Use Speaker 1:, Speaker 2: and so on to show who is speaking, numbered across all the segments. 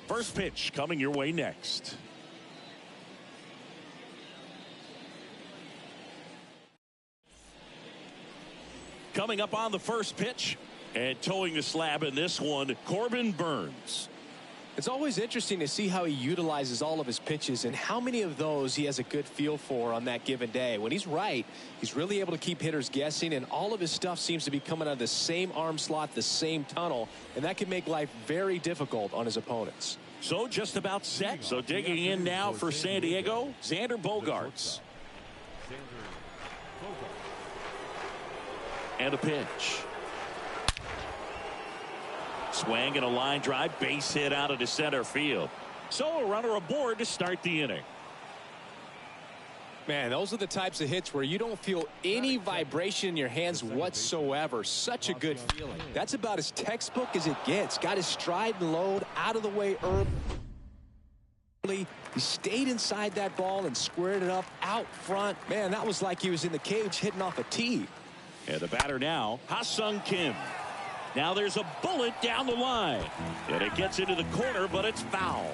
Speaker 1: First pitch coming your way next. Coming up on the first pitch and towing the slab in this one, Corbin Burnes.
Speaker 2: It's always interesting to see how he utilizes all of his pitches and how many of those he has a good feel for on that given day. When he's right, he's really able to keep hitters guessing, and all of his stuff seems to be coming out of the same arm slot, the same tunnel, and that can make life very difficult on his opponents.
Speaker 1: So just about set. So digging in now for San Diego, Xander Bogaerts. And a pitch. Swing and a line drive, base hit out into center field. So a runner aboard to start the inning.
Speaker 2: Man, those are the types of hits where you don't feel any vibration in your hands whatsoever. Such a good feeling. That's about as textbook as it gets. Got his stride and load out of the way early. He stayed inside that ball and squared it up out front. Man, that was like he was in the cage hitting off a tee.
Speaker 1: And the batter now, Ha-Sung Kim. Now there's a bullet down the line. And it gets into the corner, but it's foul.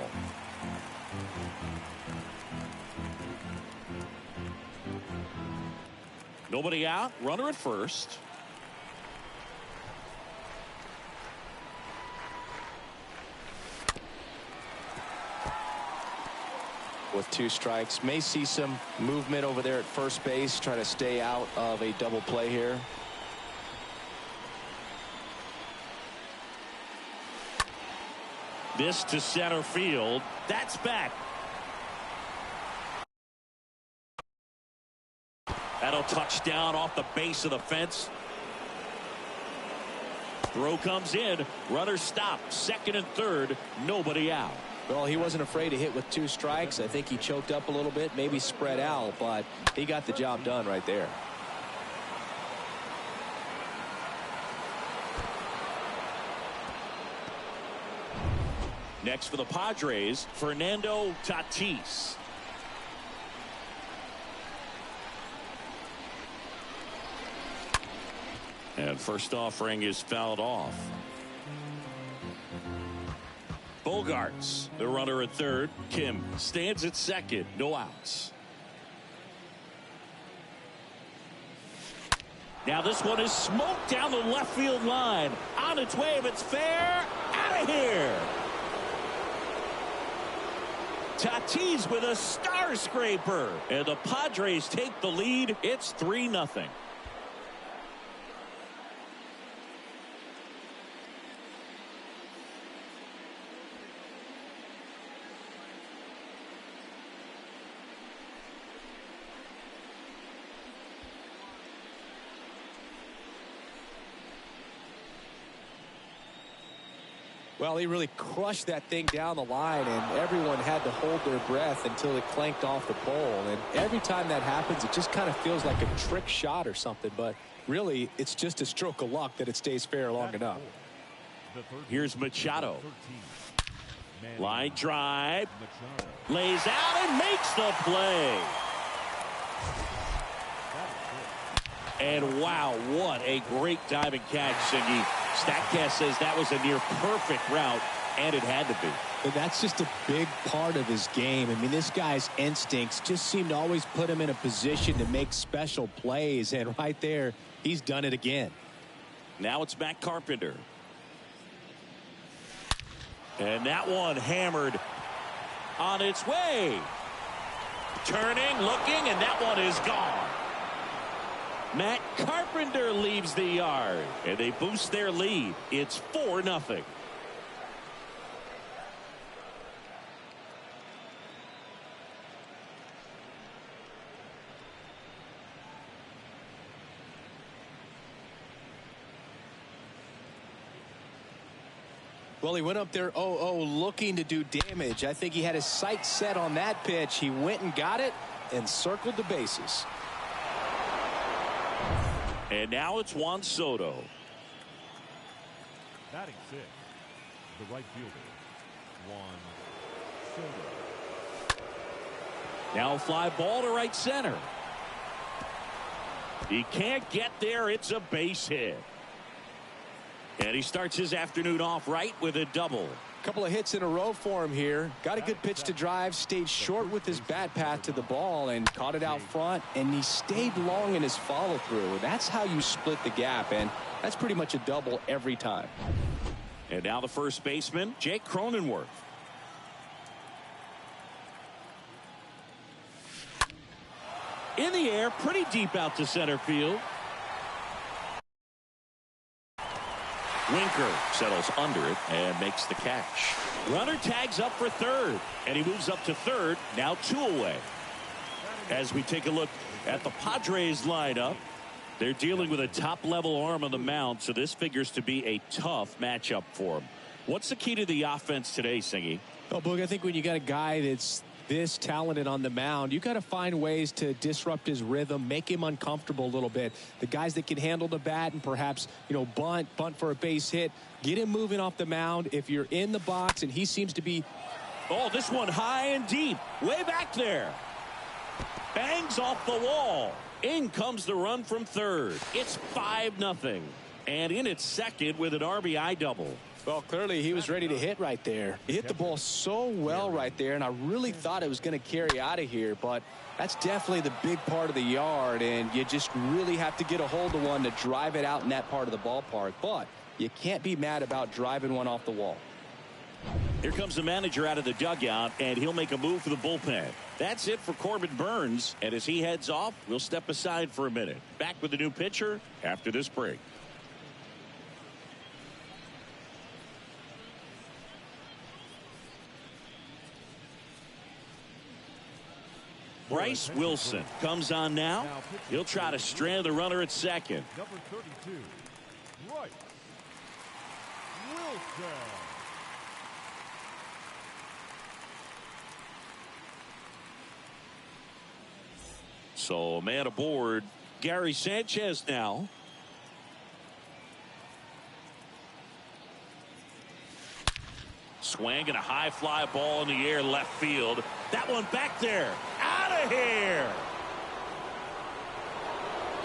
Speaker 1: Nobody out. Runner at first.
Speaker 2: With 2 strikes, may see some movement over there at first base, trying to stay out of a double play here.
Speaker 1: This to center field. That's back. That'll touch down off the base of the fence. Throw comes in. Runner stopped. Second and third. Nobody out.
Speaker 2: Well, he wasn't afraid to hit with 2 strikes. I think he choked up a little bit, maybe spread out, but he got the job done right there.
Speaker 1: Next for the Padres, Fernando Tatis. And first offering is fouled off. Bogaerts, the runner at third. Kim stands at second. No outs. Now this one is smoked down the left field line. On its way, if it's fair, out of here. Tatis with a star scraper. And the Padres take the lead. It's 3-0.
Speaker 2: Well, he really crushed that thing down the line, and everyone had to hold their breath until it clanked off the pole. And every time that happens, it just kind of feels like a trick shot or something. But really, it's just a stroke of luck that it stays fair long enough.
Speaker 1: Here's Machado. Line drive. Lays out and makes the play. And wow, what a great diving catch, Singy. StatCast says that was a near perfect route, and it had to be.
Speaker 2: But that's just a big part of his game. I mean, this guy's instincts just seem to always put him in a position to make special plays, and right there, he's done it again.
Speaker 1: Now it's Matt Carpenter. And that one hammered on its way. Turning, looking, and that one is gone. Matt Carpenter leaves the yard, and they boost their lead. It's 4-0.
Speaker 2: Well, he went up there 0-0 looking to do damage. I think he had his sights set on that pitch. He went and got it and circled the bases.
Speaker 1: And now it's Juan Soto.
Speaker 3: Batting 6, the right fielder, Juan Soto.
Speaker 1: Now a fly ball to right center. He can't get there. It's a base hit. And he starts his afternoon off right with a double.
Speaker 2: Couple of hits in a row for him here. Got a good pitch to drive, stayed short with his bat path to the ball and caught it out front, and he stayed long in his follow through. That's how you split the gap, and that's pretty much a double every time.
Speaker 1: And now the first baseman, Jake Cronenworth. In the air, pretty deep out to center field. Winker settles under it and makes the catch. Runner tags up for third, and he moves up to third, now 2 away. As we take a look at the Padres lineup, they're dealing with a top-level arm on the mound, so this figures to be a tough matchup for them. What's the key to the offense today, Singy?
Speaker 2: Oh, Boog, I think when you got a guy that's this talented on the mound, you got to find ways to disrupt his rhythm, make him uncomfortable a little bit. The guys that can handle the bat and perhaps, bunt for a base hit, get him moving off the mound. If you're in the box and he seems to be...
Speaker 1: Oh, this one high and deep, way back there. Bangs off the wall. In comes the run from third. It's 5-0. And in at second with an RBI double.
Speaker 2: Well, clearly he was ready to hit right there. He hit the ball so well right there, and I really thought it was going to carry out of here, but that's definitely the big part of the yard, and you just really have to get a hold of one to drive it out in that part of the ballpark. But you can't be mad about driving one off the wall.
Speaker 1: Here comes the manager out of the dugout, and he'll make a move for the bullpen. That's it for Corbin Burnes, and as he heads off, we'll step aside for a minute. Back with the new pitcher after this break. Bryce Wilson comes on now. He'll try to strand the runner at second.
Speaker 3: Number 32, Bryce Wilson.
Speaker 1: So a man aboard, Gary Sanchez now. Swing and a high fly ball in the air left field. That one back there. Out of here.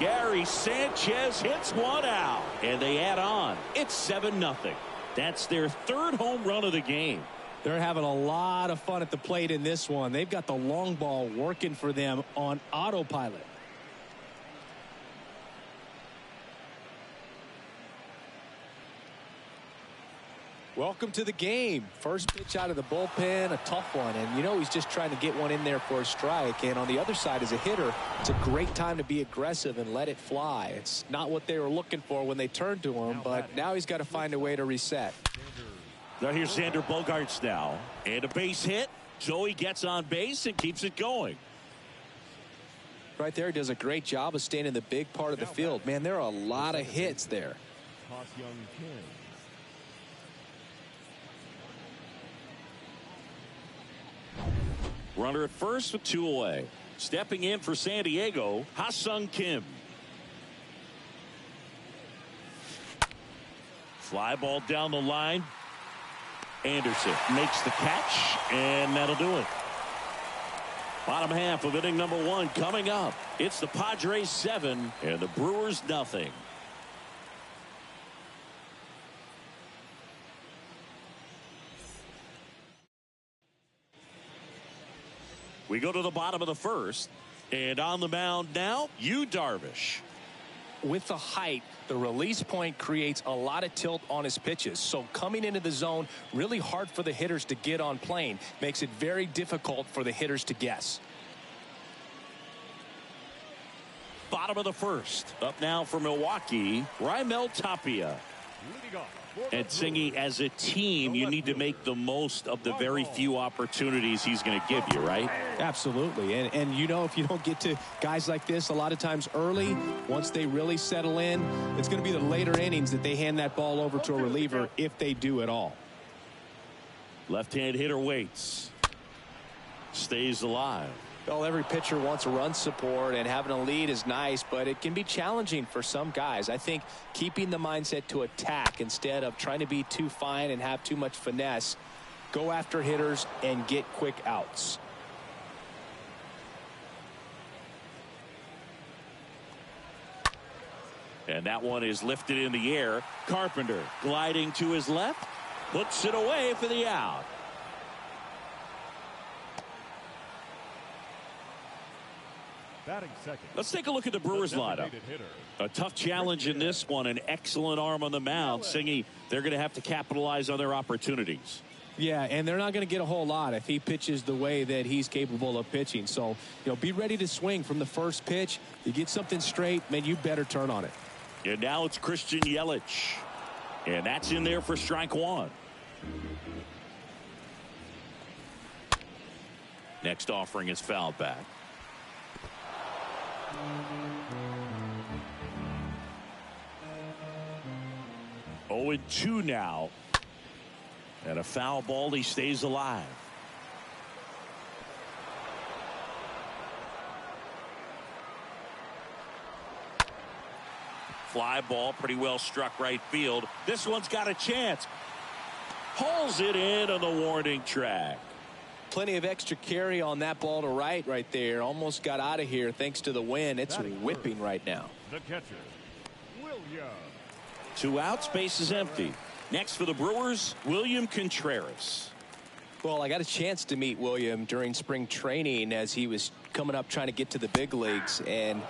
Speaker 1: Gary Sanchez hits one out. And they add on. It's 7-0. That's their third home run of the game.
Speaker 2: They're having a lot of fun at the plate in this one. They've got the long ball working for them on autopilot. Welcome to the game. First pitch out of the bullpen, a tough one. And, he's just trying to get one in there for a strike. And on the other side, as a hitter, it's a great time to be aggressive and let it fly. It's not what they were looking for when they turned to him, but now he's got to find a way to reset.
Speaker 1: Now here's Xander Bogaerts now. And a base hit. So he gets on base and keeps it going.
Speaker 2: Right there, does a great job of staying in the big part of the field. Man, there are a lot of hits there.
Speaker 1: Runner at first with 2 away. Stepping in for San Diego, Ha-Sung Kim. Fly ball down the line. Anderson makes the catch, and that'll do it. Bottom half of inning number 1 coming up. It's the Padres 7 and the Brewers nothing. We go to the bottom of the first, and on the mound now, Yu Darvish.
Speaker 2: With the height, the release point creates a lot of tilt on his pitches. So coming into the zone, really hard for the hitters to get on plane. Makes it very difficult for the hitters to guess.
Speaker 1: Bottom of the first. Up now for Milwaukee, Raimel Tapia. And Singy, as a team, you need to make the most of the very few opportunities he's going to give you, right?
Speaker 2: Absolutely. And if you don't get to guys like this a lot of times early, once they really settle in, it's going to be the later innings that they hand that ball over to a reliever, if they do at all.
Speaker 1: Left-hand hitter waits. Stays alive.
Speaker 2: Well, every pitcher wants a run support, and having a lead is nice, but it can be challenging for some guys. I think keeping the mindset to attack instead of trying to be too fine and have too much finesse, go after hitters and get quick outs.
Speaker 1: And that one is lifted in the air. Carpenter gliding to his left. Puts it away for the out.
Speaker 3: Batting second.
Speaker 1: Let's take a look at the Brewers lineup. A tough challenge in this one. An excellent arm on the mound. Singy, they're going to have to capitalize on their opportunities.
Speaker 2: Yeah, and they're not going to get a whole lot if he pitches the way that he's capable of pitching. So, be ready to swing from the first pitch. You get something straight, man, you better turn on it.
Speaker 1: And now it's Christian Yelich. And that's in there for strike one. Next offering is fouled back. 0-2 now. And a foul ball. He stays alive. Fly ball, pretty well struck right field. This one's got a chance. Pulls it in on the warning track.
Speaker 2: Plenty of extra carry on that ball to right there. Almost got out of here thanks to the wind. It's whipping right now.
Speaker 3: The catcher, William.
Speaker 1: 2 outs, base is empty. Next for the Brewers, William Contreras.
Speaker 2: Well, I got a chance to meet William during spring training as he was coming up trying to get to the big leagues, and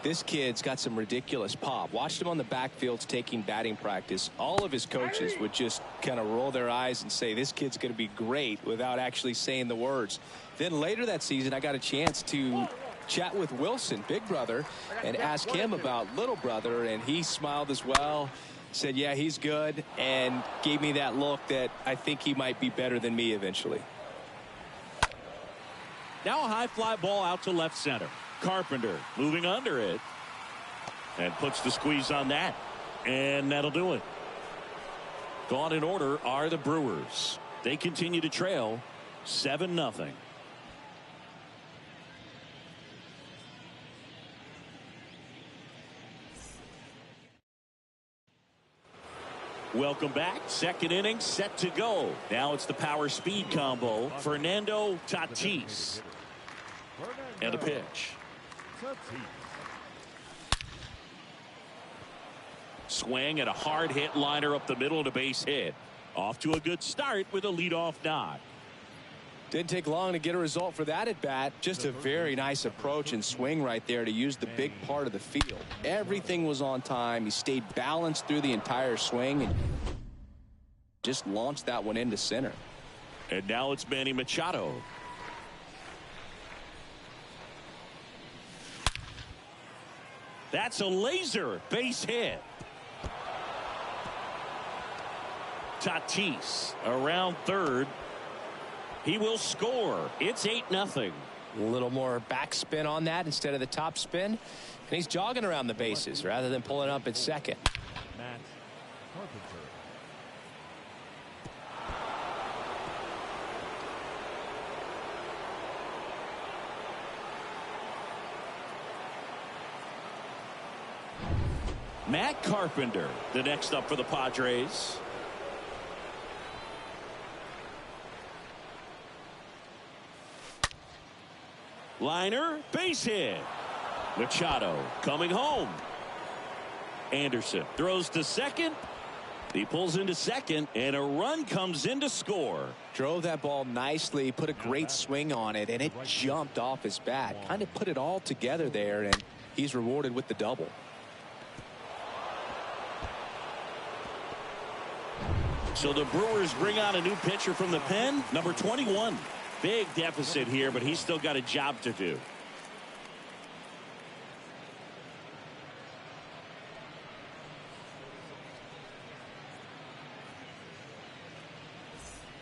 Speaker 2: this kid's got some ridiculous pop. Watched him on the backfields taking batting practice. All of his coaches would just kind of roll their eyes and say, this kid's going to be great, without actually saying the words. Then later that season, I got a chance to chat with Wilson, big brother, and ask him about little brother, and he smiled as well. Said, yeah, he's good, and gave me that look that I think he might be better than me eventually.
Speaker 1: Now a high fly ball out to left center. Carpenter moving under it and puts the squeeze on that, and that'll do it. Gone in order are the Brewers. They continue to trail 7-0. Welcome back. Second inning set to go. Now it's the power speed combo. Fernando Tatis. And a pitch. Swing and a hard hit liner up the middle to base hit. Off to a good start with a leadoff knock.
Speaker 2: Didn't take long to get a result for that at bat. Just a very nice approach and swing right there to use the big part of the field. Everything was on time. He stayed balanced through the entire swing and just launched that one into center.
Speaker 1: And now it's Manny Machado. That's a laser base hit. Tatis around third. He will score. It's 8-0.
Speaker 2: A little more backspin on that instead of the top spin. And he's jogging around the bases rather than pulling up at second.
Speaker 3: Matt Carpenter.
Speaker 1: Matt Carpenter, the next up for the Padres. Liner, base hit. Machado coming home. Anderson throws to second. He pulls into second, and a run comes in to score.
Speaker 2: Drove that ball nicely, put a great swing on it, and it jumped off his bat. Kind of put it all together there, and he's rewarded with the double.
Speaker 1: So the Brewers bring out a new pitcher from the pen, number 21. Big deficit here, but he's still got a job to do.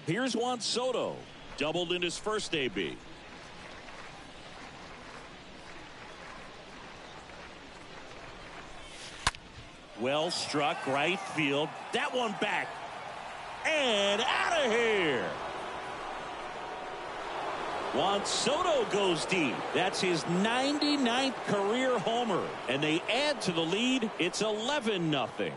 Speaker 1: Here's Juan Soto, doubled in his first AB. Well struck right field. That one back. And out of here. Juan Soto goes deep. That's his 99th career homer. And they add to the lead. It's 11-0.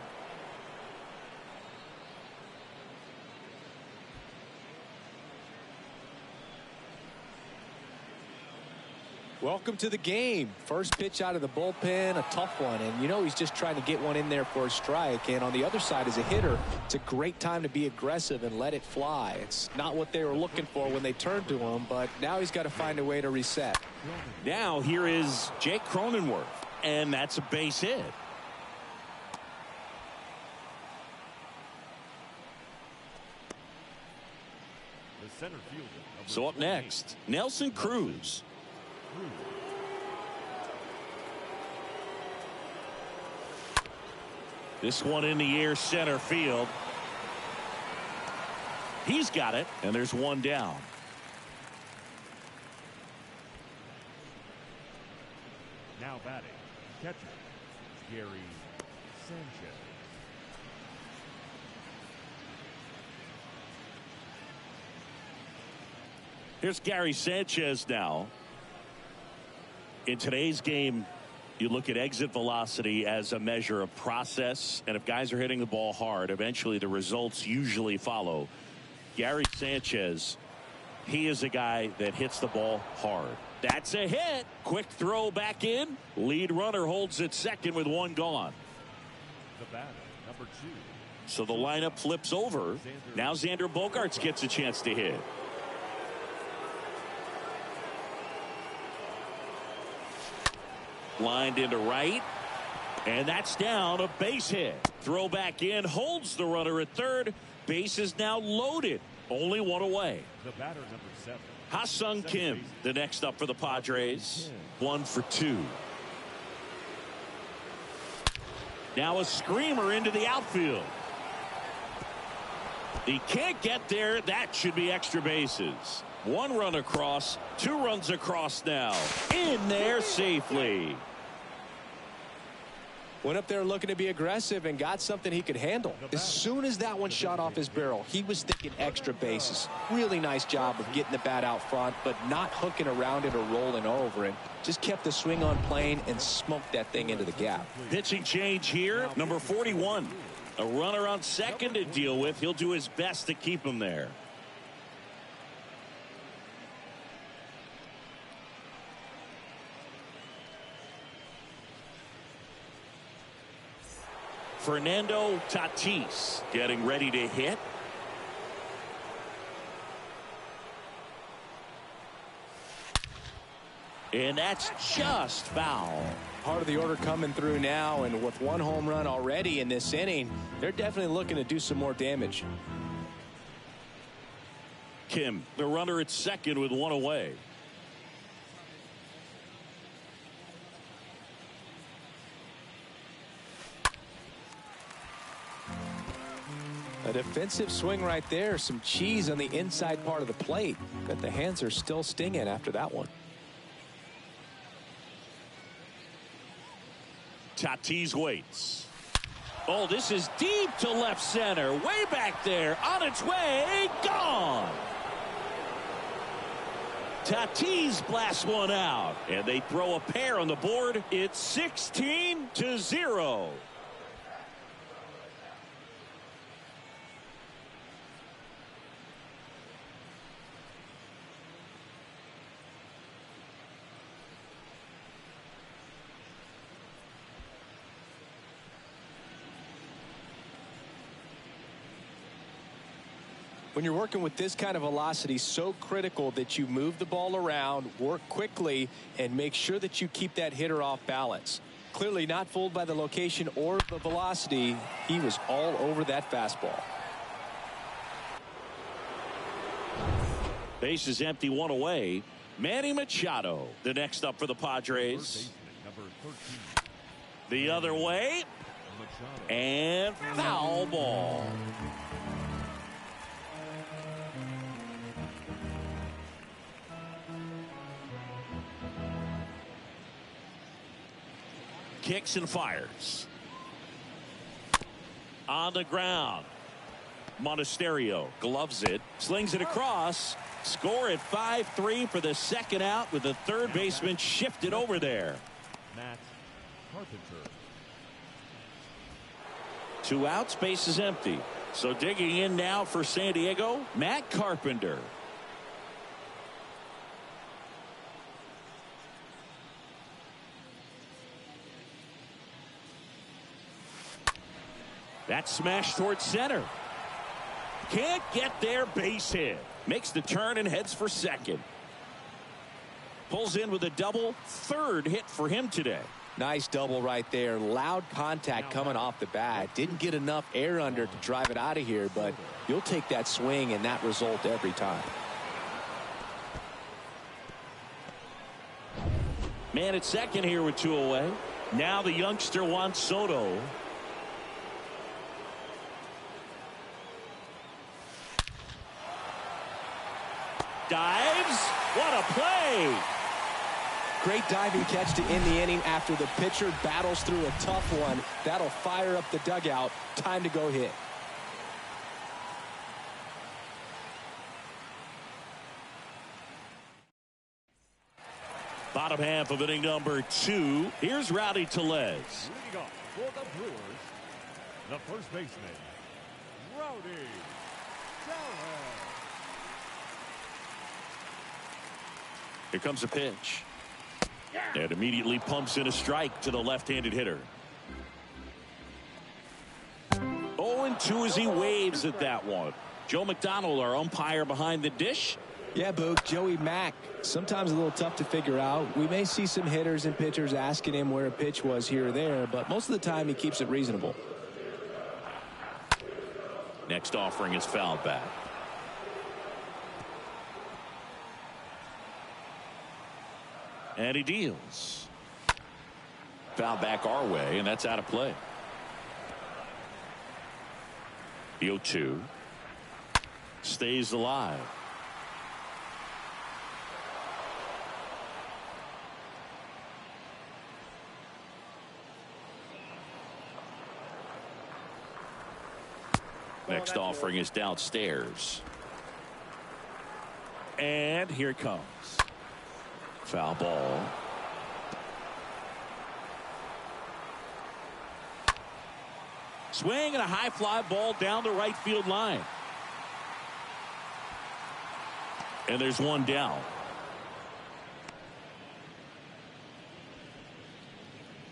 Speaker 2: Welcome to the game. First pitch out of the bullpen, a tough one. And, you know, he's just trying to get one in there for a strike. And on the other side, as a hitter, it's a great time to be aggressive and let it fly. It's not what they were looking for when they turned to him, but now he's got to find a way to reset.
Speaker 1: Now here is Jake Cronenworth, and that's a base hit.
Speaker 3: The center fielder.
Speaker 1: So up next, Nelson Cruz. This one in the air, center field. He's got it, and there's one down.
Speaker 3: Now batting, catcher, Gary Sanchez.
Speaker 1: Here's Gary Sanchez now. In today's game, you look at exit velocity as a measure of process, and if guys are hitting the ball hard, eventually the results usually follow. Gary Sanchez, he is a guy that hits the ball hard. That's a hit. Quick throw back in. Lead runner holds at second with one gone.
Speaker 3: The batter, number 2.
Speaker 1: So the lineup flips over. Now Xander Bogaerts gets a chance to hit. Lined into right, and that's down, a base hit. Throw back in, holds the runner at third. Base is now loaded, only one away.
Speaker 3: The batter, number 7.
Speaker 1: Ha-Sung Kim, the next up for the Padres. 1 for 2. Now a screamer into the outfield. He can't get there. That should be extra bases. One run across, 2 runs across now. In there safely.
Speaker 2: Went up there looking to be aggressive and got something he could handle. As soon as that one shot off his barrel, he was thinking extra bases. Really nice job of getting the bat out front, but not hooking around it or rolling over it. Just kept the swing on plane and smoked that thing into the gap.
Speaker 1: Pitching change here, number 41. A runner on second to deal with. He'll do his best to keep him there. Fernando Tatis getting ready to hit. And that's just foul.
Speaker 2: Part of the order coming through now, and with 1 home run already in this inning, they're definitely looking to do some more damage.
Speaker 1: Kim, the runner at second with 1 away.
Speaker 2: A defensive swing right there. Some cheese on the inside part of the plate. But the hands are still stinging after that one.
Speaker 1: Tatis waits. Oh, this is deep to left center. Way back there. On its way. Gone. Tatis blasts one out. And they throw a pair on the board. It's 16-0.
Speaker 2: When you're working with this kind of velocity, so critical that you move the ball around, work quickly, and make sure that you keep that hitter off balance. Clearly not fooled by the location or the velocity. He was all over that fastball.
Speaker 1: Base is empty, 1 away. Manny Machado, the next up for the Padres.
Speaker 3: Number 13.
Speaker 1: The other way.
Speaker 3: Machado.
Speaker 1: And foul ball. Kicks and fires. On the ground. Monasterio gloves it, slings it across. Score at 5-3 for the second out with the third baseman shifted over there.
Speaker 3: Matt Carpenter.
Speaker 1: 2 outs, base is empty. So digging in now for San Diego, Matt Carpenter. That smash towards center. Can't get there, base hit. Makes the turn and heads for second. Pulls in with a double, third hit for him today.
Speaker 2: Nice double right there. Loud contact coming off the bat. Didn't get enough air under to drive it out of here, but you'll take that swing and that result every time.
Speaker 1: Man at second here with 2 away. Now the youngster Juan Soto. Dives. What a play.
Speaker 2: Great diving catch to end the inning after the pitcher battles through a tough one. That'll fire up the dugout. Time to go hit.
Speaker 1: Bottom half of inning number 2. Here's Rowdy Tellez.
Speaker 3: Leading off for the Brewers, the first baseman, Rowdy Tellez.
Speaker 1: Here comes a pitch. And immediately pumps in a strike to the left-handed hitter. 0-2 as he waves at that one. Joe McDonald, our umpire behind the dish.
Speaker 2: Yeah, Boog, Joey Mack, sometimes a little tough to figure out. We may see some hitters and pitchers asking him where a pitch was here or there, but most of the time he keeps it reasonable.
Speaker 1: Next offering is fouled back. And he deals. Foul back our way, and that's out of play. The 0-2 stays alive. Next offering is downstairs. And here it comes. Foul ball. Swing and a high fly ball down the right field line. And there's one down.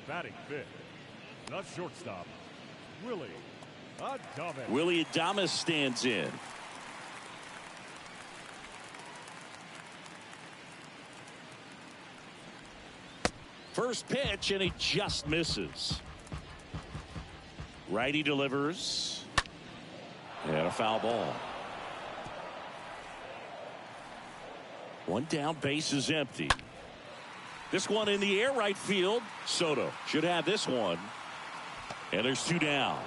Speaker 3: Batting fifth, the shortstop, Willie Adames.
Speaker 1: Willie Adames stands in. First pitch, and he just misses. Righty delivers. And a foul ball. One down, base is empty. This one in the air, right field. Soto should have this one. And there's 2 down.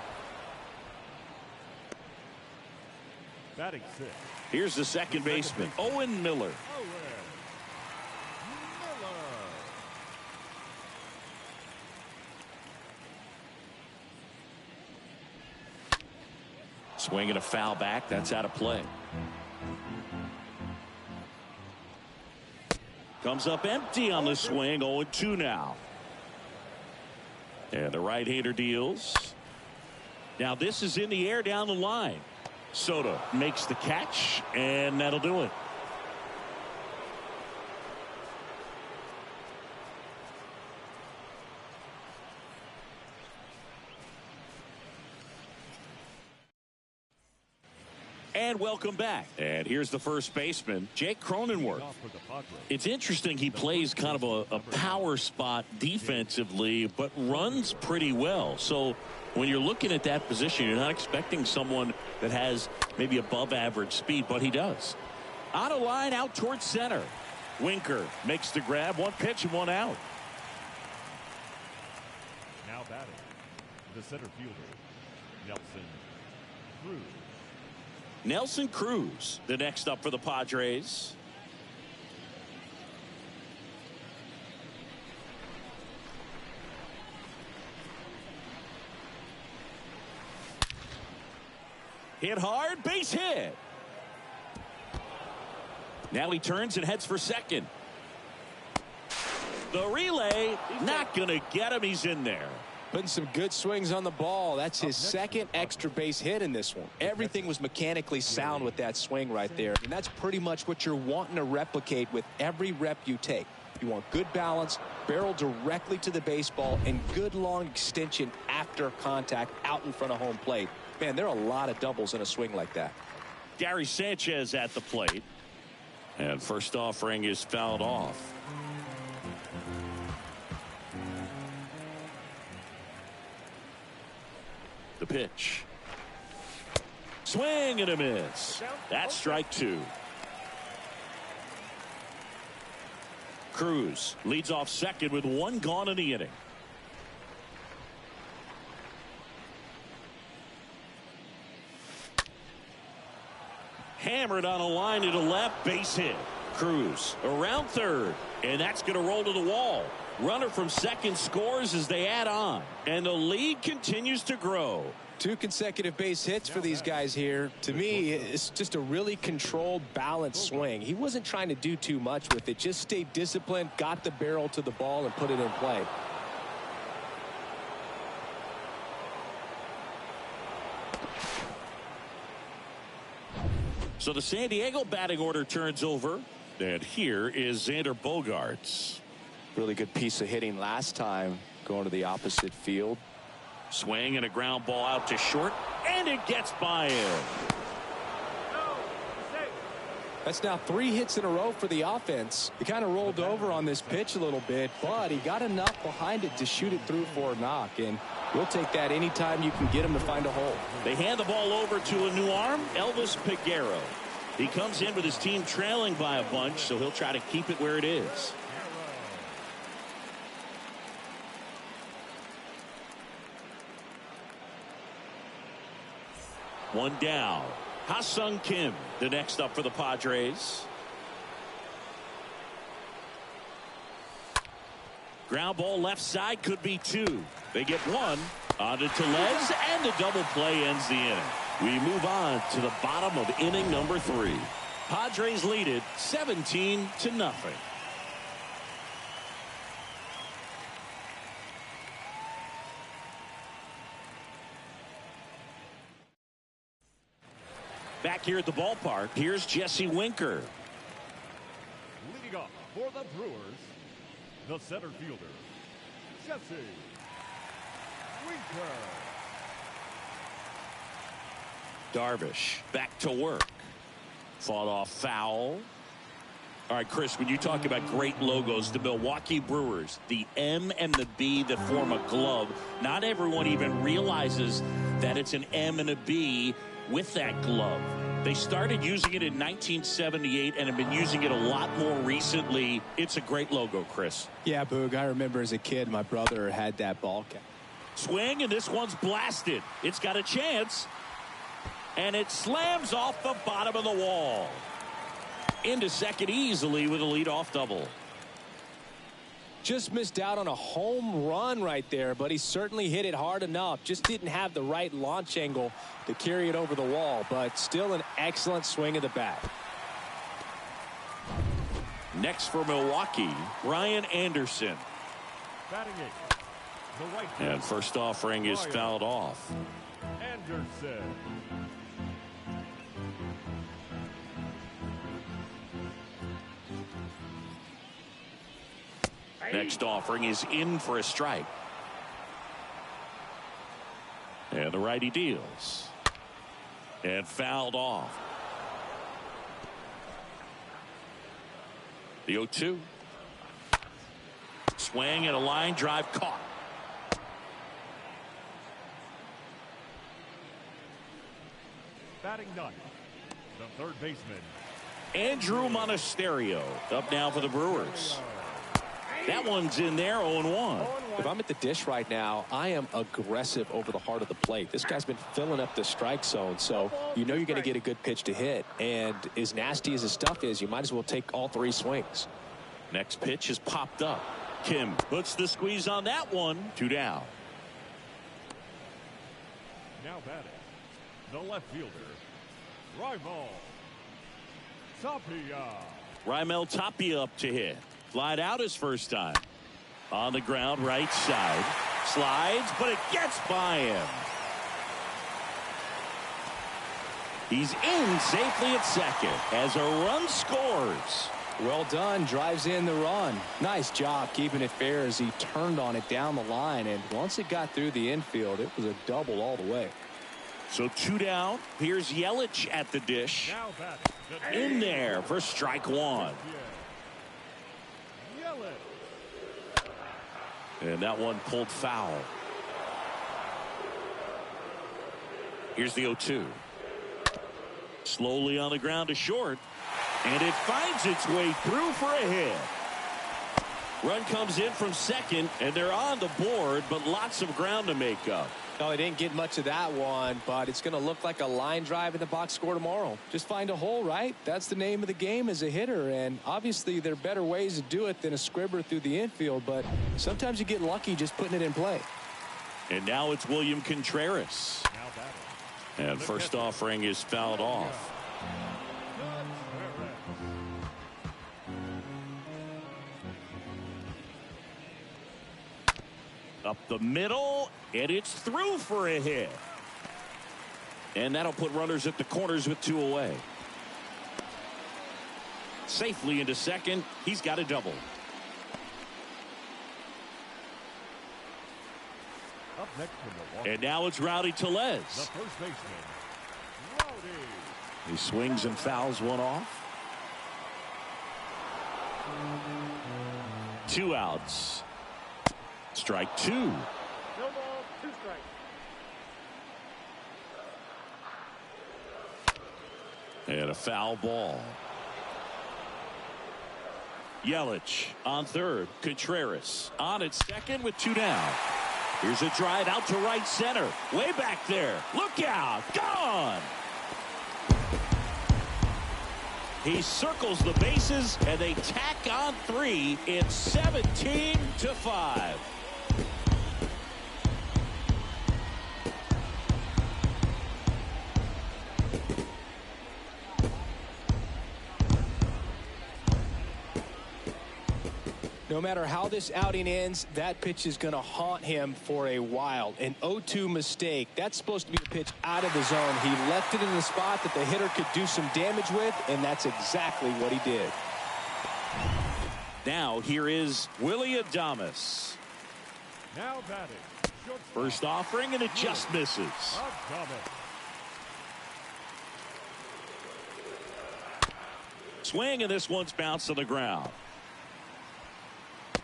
Speaker 3: Batting sixth.
Speaker 1: Here's the second baseman, Owen Miller. Swinging a foul back. That's out of play. Comes up empty on the swing. 0-2 now. And the right-hander deals. Now this is in the air down the line. Soto makes the catch, and that'll do it. And welcome back. And here's the first baseman, Jake Cronenworth. It's interesting, he plays kind of a power spot defensively, but runs pretty well. So when you're looking at that position, you're not expecting someone that has maybe above average speed, but he does. Out of line, out towards center. Winker makes the grab. One pitch and one out.
Speaker 3: Now batting, the center fielder, Nelson Cruz.
Speaker 1: Nelson Cruz, the next up for the Padres. Hit hard, base hit. Now he turns and heads for second. The relay, not going to get him. He's in there.
Speaker 2: Putting some good swings on the ball. That's his second extra base hit in this one. Everything was mechanically sound with that swing right there. And that's pretty much what you're wanting to replicate with every rep you take. You want good balance, barrel directly to the baseball, and good long extension after contact out in front of home plate. Man, there are a lot of doubles in a swing like that.
Speaker 1: Gary Sanchez at the plate. And first offering is fouled off. The pitch. Swing and a miss. That's strike two. Cruz leads off second with one gone in the inning. Hammered on a line to the left, base hit. Cruz around third, and that's going to roll to the wall. Runner from second scores as they add on, and the lead continues to grow.
Speaker 2: 2 consecutive base hits for these guys here. To me, it's just a really controlled, balanced swing. He wasn't trying to do too much with it. Just stayed disciplined, got the barrel to the ball, and put it in play.
Speaker 1: So the San Diego batting order turns over, and here is Xander Bogaerts.
Speaker 2: Really good piece of hitting last time, going to the opposite field.
Speaker 1: Swing and a ground ball out to short, and it gets by him.
Speaker 2: That's now 3 hits in a row for the offense. He kind of rolled over on this pitch a little bit, but he got enough behind it to shoot it through for a knock, and we'll take that anytime you can get him to find a hole.
Speaker 1: They hand the ball over to a new arm, Elvis Peguero. He comes in with his team trailing by a bunch, so he'll try to keep it where it is. One down. Ha-Sung Kim, the next up for the Padres. Ground ball left side, could be 2. They get 1 onto Tellez, and the double play ends the inning. We move on to the bottom of inning number 3. Padres lead it 17-0. Back here at the ballpark, here's Jesse Winker.
Speaker 3: Leading off for the Brewers, the center fielder, Jesse Winker.
Speaker 1: Darvish back to work. Fought off foul. All right, Chris, when you talk about great logos, the Milwaukee Brewers, the M and the B that form a glove, not everyone even realizes that it's an M and a B with that glove. They started using it in 1978 and have been using it a lot more recently. It's a great logo, Chris.
Speaker 2: Yeah, Boog, I remember as a kid, my brother had that ball cap.
Speaker 1: Swing, and this one's blasted. It's got a chance, and it slams off the bottom of the wall. Into second easily with a leadoff double.
Speaker 2: Just missed out on a home run right there, but he certainly hit it hard enough. Just didn't have the right launch angle to carry it over the wall, but still an excellent swing of the bat.
Speaker 1: Next for Milwaukee, Brian Anderson.
Speaker 3: Batting 8, the right fielder,
Speaker 1: And first offering is fouled off.
Speaker 3: Anderson.
Speaker 1: Next offering is in for a strike. And the righty deals. And fouled off. The 0-2. Swing and a line drive caught.
Speaker 3: Batting 9, the third baseman,
Speaker 1: Andrew Monasterio up now for the Brewers. That one's in there, 0-1.
Speaker 2: If I'm at the dish right now, I am aggressive over the heart of the plate. This guy's been filling up the strike zone, so you know you're going to get a good pitch to hit. And as nasty as his stuff is, you might as well take all 3 swings.
Speaker 1: Next pitch is popped up. Kim puts the squeeze on that one. 2 down.
Speaker 3: now batting, the left fielder, Raimel Tapia.
Speaker 1: Raimel Tapia up to hit. Flied out his first time. On the ground, right side. Slides, but it gets by him. He's in safely at second as a run scores.
Speaker 2: Well done. Drives in the run. Nice job keeping it fair as he turned on it down the line. And once it got through the infield, it was a double all the way.
Speaker 1: So 2 down. Here's Yelich at the dish.
Speaker 3: Now batting.
Speaker 1: In there for strike 1. And that one pulled foul. Here's the 0-2. Slowly on the ground to short. And it finds its way through for a hit. Run comes in from second, and they're on the board, but lots of ground to make up.
Speaker 2: No, he didn't get much of that one, but it's going to look like a line drive in the box score tomorrow. Just find a hole, right? That's the name of the game as a hitter, and obviously there are better ways to do it than a scribber through the infield, but sometimes you get lucky just putting it in play.
Speaker 1: And now it's William Contreras. And first offering is fouled off. Up the middle, and it's through for a hit. And that'll put runners at the corners with 2 away. Safely into second. He's got a double.
Speaker 3: Up next from Milwaukee.
Speaker 1: And now it's Rowdy
Speaker 3: The
Speaker 1: Tellez.
Speaker 3: first baseman, Rowdy.
Speaker 1: He swings and fouls one off. 2 outs. Strike 2.
Speaker 3: No ball, 2 strikes.
Speaker 1: And a foul ball. Yelich on third. Contreras on at second with 2 down. Here's a drive out to right center. Way back there. Look out. Gone. He circles the bases, and they tack on 3. It's 17-5.
Speaker 2: No matter how this outing ends, that pitch is going to haunt him for a while. An 0-2 mistake. That's supposed to be a pitch out of the zone. He left it in the spot that the hitter could do some damage with, and that's exactly what he did.
Speaker 1: Now here is Willie Adames.
Speaker 3: Now batting. Shortstop.
Speaker 1: First offering, and it just misses.
Speaker 3: Adames.
Speaker 1: Swing, and this one's bounced on the ground.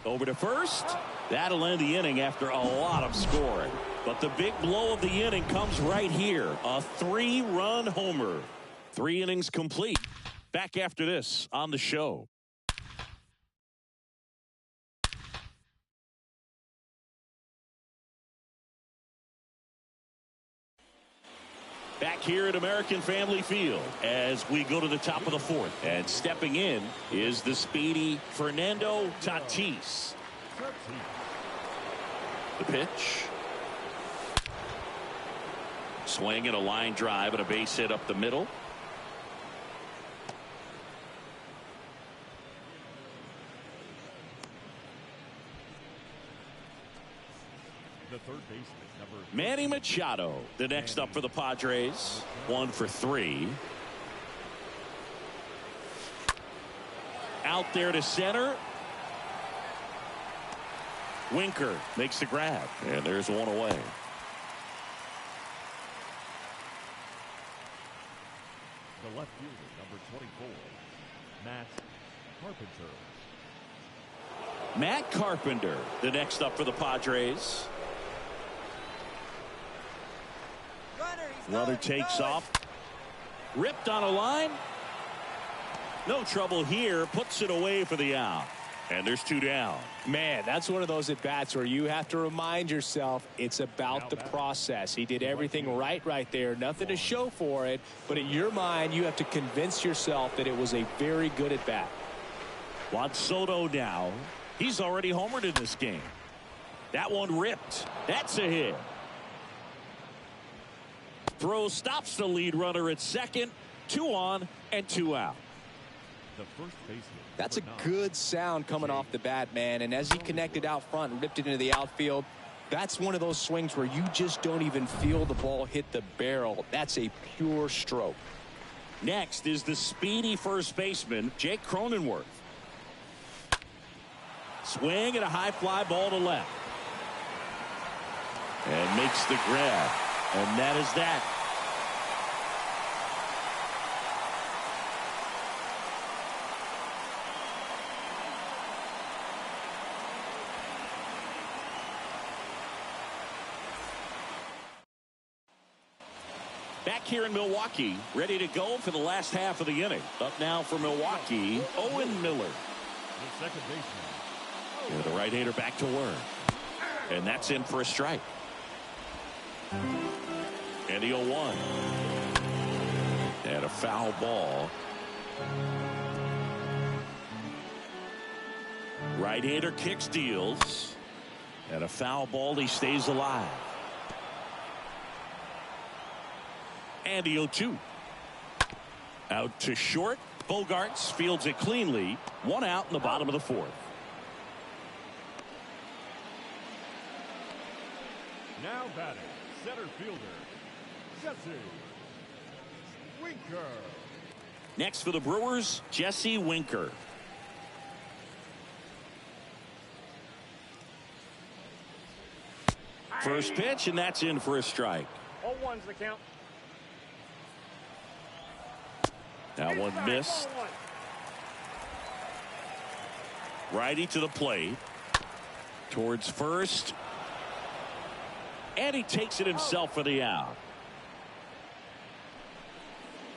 Speaker 1: Over to first. That'll end the inning after a lot of scoring. But the big blow of the inning comes right here. A 3-run homer. 3 innings complete. Back after this on the show. Back here at American Family Field as we go to the top of the 4th. And stepping in is the speedy Fernando Tatis. The pitch. Swing and a line drive and a base hit up the middle.
Speaker 3: The third baseman, number
Speaker 1: Manny Machado, the next up for the Padres. 1 for 3. Out there to center. Winker makes the grab, and there's 1 away.
Speaker 3: the left fielder, number 24, Matt Carpenter.
Speaker 1: Matt Carpenter, the next up for the Padres. Runner takes off. Ripped on a line. No trouble here. Puts it away for the out. And there's 2 down.
Speaker 2: Man, that's one of those at-bats where you have to remind yourself it's about the process. He did everything right there. Nothing to show for it. But in your mind, you have to convince yourself that it was a very good at-bat.
Speaker 1: Juan Soto now. He's already homered in this game. That one ripped. That's a hit. Throw stops the lead runner at second. 2 on and 2 out.
Speaker 3: The first baseman.
Speaker 2: That's a good sound coming off the bat, man. And as he connected out front and ripped it into the outfield, that's one of those swings where you just don't even feel the ball hit the barrel. That's a pure stroke.
Speaker 1: Next is the speedy first baseman, Jake Cronenworth. Swing and a high fly ball to left. And makes the grab. And that is that. Back here in Milwaukee, ready to go for the last half of the inning. Up now for Milwaukee, Owen Miller.
Speaker 3: The second baseman.
Speaker 1: And the right-hander back to work. And that's in for a strike. And the 0-1. And a foul ball. Right-hander kicks, deals. And a foul ball, he stays alive. And the 0-2. Out to short. Bogarts fields it cleanly. One out in the bottom of the fourth.
Speaker 3: Now batting, center fielder, Jesse Winker.
Speaker 1: Next for the Brewers, Jesse Winker. First pitch, and that's in for a strike.
Speaker 4: 0-1's the count.
Speaker 1: That one missed. Righty to the plate. Towards first. And he takes it himself for the out.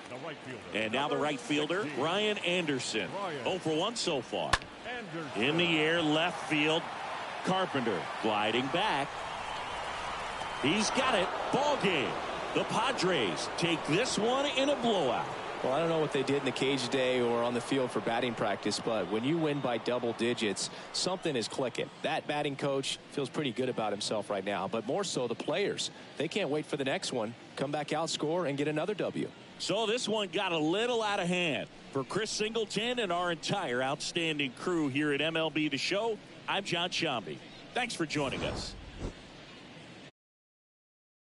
Speaker 3: The right fielder.
Speaker 1: And now the right fielder, Ryan Anderson. 0 for 1 so far.
Speaker 3: Anderson.
Speaker 1: In the air, left field. Carpenter gliding back. He's got it. Ball game. The Padres take this one in a blowout.
Speaker 2: Well, I don't know what they did in the cage today or on the field for batting practice, but when you win by double digits, something is clicking. That batting coach feels pretty good about himself right now, but more so the players. They can't wait for the next one. Come back out, score, and get another W.
Speaker 1: So this one got a little out of hand. For Chris Singleton and our entire outstanding crew here at MLB The Show, I'm John Shambi. Thanks for joining us.